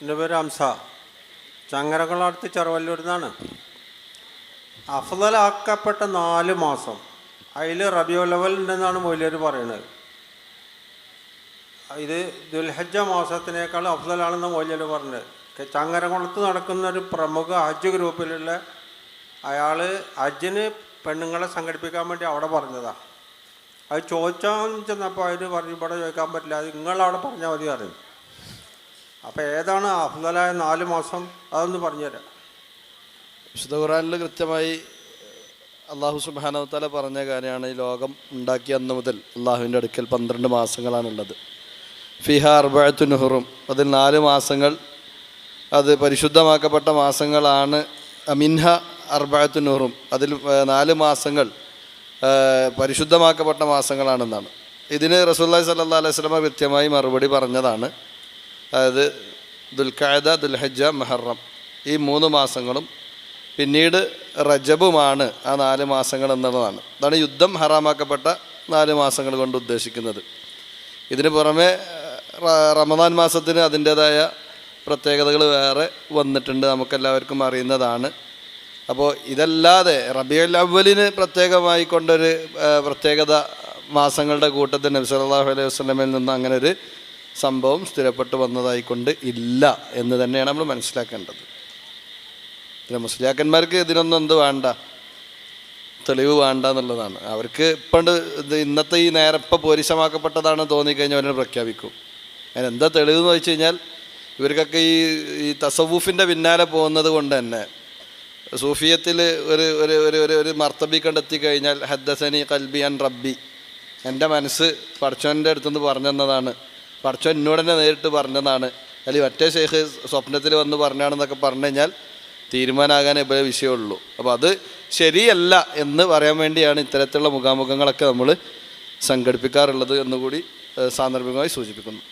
എൻ്റെ പേര് ഹംസ, ചങ്ങരകുളത്ത് ചെറുവല്ലൂരിൽ നിന്നാണ്. അഫ്ളലാക്കപ്പെട്ട 4 മാസം അതിൽ റബീഉൽ അവ്വൽ ഉണ്ടെന്നാണ് മൗലവി പറയുന്നത്. ഇത് ദുൽഹജ്ജ മാസത്തിനേക്കാൾ അഫ്ളലാണെന്ന് മൗലവി പറഞ്ഞത്. ചങ്ങരകുളത്ത് നടക്കുന്ന ഒരു പ്രമുഖ ഹജ്ജ് ഗ്രൂപ്പിലുള്ള അയാൾ ഹജ്ജിന് പെണ്ണുങ്ങളെ സംഘടിപ്പിക്കാൻ വേണ്ടി അവിടെ പറഞ്ഞതാണ്. അത് ചോദിച്ചാൽ ചെന്നപ്പോൾ അവർ പറഞ്ഞു ഇവിടെ ചോദിക്കാൻ പറ്റില്ല, അത് നിങ്ങളവിടെ പറഞ്ഞാൽ മതി അറിയും. അപ്പോൾ ഏതാണ് അഫ്ളലായ 4 മാസം അതൊന്ന് പറഞ്ഞുതരാം. വിശുദ്ധ ഖുർആനിൽ കൃത്യമായി അള്ളാഹു സുബ്ഹാനഹു വ തആല പറഞ്ഞ കാര്യമാണ്. ഈ ലോകം ഉണ്ടാക്കിയ അന്ന് മുതൽ അള്ളാഹുവിൻ്റെ അടുക്കൽ 12 മാസങ്ങളാണുള്ളത്. ഫിഹ അർബഅത്തുൻ ഹുറും, അതിൽ 4 മാസങ്ങൾ അത് പരിശുദ്ധമാക്കപ്പെട്ട മാസങ്ങളാണ്. മിൻഹ അർബഅത്തുൻ ഹുറും, അതിൽ 4 മാസങ്ങൾ പരിശുദ്ധമാക്കപ്പെട്ട മാസങ്ങളാണെന്നാണ്. ഇതിന് റസൂലുള്ളാഹി സ്വല്ലല്ലാഹു അലൈഹി വസല്ലം കൃത്യമായി മറുപടി പറഞ്ഞതാണ്. അതായത് ദുൽഖഅദ, ദുൽഹജ്ജ, മുഹറം ഈ 3 മാസങ്ങളും പിന്നീട് റജബുമാണ് ആ 4 മാസങ്ങൾ എന്നുള്ളതാണ്. അതാണ് യുദ്ധം ഹറാമാക്കപ്പെട്ട 4 മാസങ്ങൾ കൊണ്ട് ഉദ്ദേശിക്കുന്നത്. ഇതിന് പുറമെ റമദാൻ മാസത്തിന് അതിൻ്റേതായ പ്രത്യേകതകൾ വേറെ വന്നിട്ടുണ്ട്, നമുക്കെല്ലാവർക്കും അറിയുന്നതാണ്. അപ്പോൾ ഇതല്ലാതെ റബീഉൽ അവ്വലിന് പ്രത്യേകമായി കൊണ്ടൊരു പ്രത്യേകത മാസങ്ങളുടെ കൂട്ടത്തിൽ നബി സല്ലല്ലാഹു അലൈഹി വസല്ലമയിൽ നിന്ന് അങ്ങനെ ഒരു സംഭവം സ്ഥിരപ്പെട്ടു വന്നതായിക്കൊണ്ട് ഇല്ല എന്ന് തന്നെയാണ് നമ്മൾ മനസ്സിലാക്കേണ്ടത്. പിന്നെ മുസ്ലിയാക്കന്മാർക്ക് ഇതിനൊന്നും എന്ത് വേണ്ട, തെളിവ് വേണ്ട എന്നുള്ളതാണ്. അവർക്ക് ഇപ്പം ഇന്നത്തെ ഈ നേരം ഇപ്പം പോരിശമാക്കപ്പെട്ടതാണെന്ന് തോന്നിക്കഴിഞ്ഞാൽ അവരെ പ്രഖ്യാപിക്കും. അതിനെന്താ തെളിവ് എന്ന് വെച്ച് കഴിഞ്ഞാൽ ഇവർക്കൊക്കെ ഈ തസവൂഫിൻ്റെ പിന്നാലെ പോകുന്നത് കൊണ്ട് തന്നെ സൂഫിയത്തിൽ ഒരു ഒരു ഒരു ഒരു മർത്തബി കണ്ടെത്തി കഴിഞ്ഞാൽ ഹദ്ദസനി ഖൽബി അൻ റബ്ബി, എൻ്റെ മനസ്സ് പടച്ചോൻ്റെ അടുത്തുനിന്ന് പറഞ്ഞതാണ്, പടച്ചോൻ എന്നോട് തന്നെ നേരിട്ട് പറഞ്ഞതാണ്, അല്ലെങ്കിൽ മറ്റേ ഷെയ്ഖ് സ്വപ്നത്തിൽ വന്ന് പറഞ്ഞാണെന്നൊക്കെ പറഞ്ഞു കഴിഞ്ഞാൽ തീരുമാനമാകാൻ ഇപ്പോൾ വിഷയമുള്ളൂ. അപ്പോൾ അത് ശരിയല്ല എന്ന് പറയാൻ വേണ്ടിയാണ് ഇത്തരത്തിലുള്ള മുഖാമുഖങ്ങളൊക്കെ നമ്മൾ സംഘടിപ്പിക്കാറുള്ളത് എന്നുകൂടി സാന്ദർഭികമായി സൂചിപ്പിക്കുന്നു.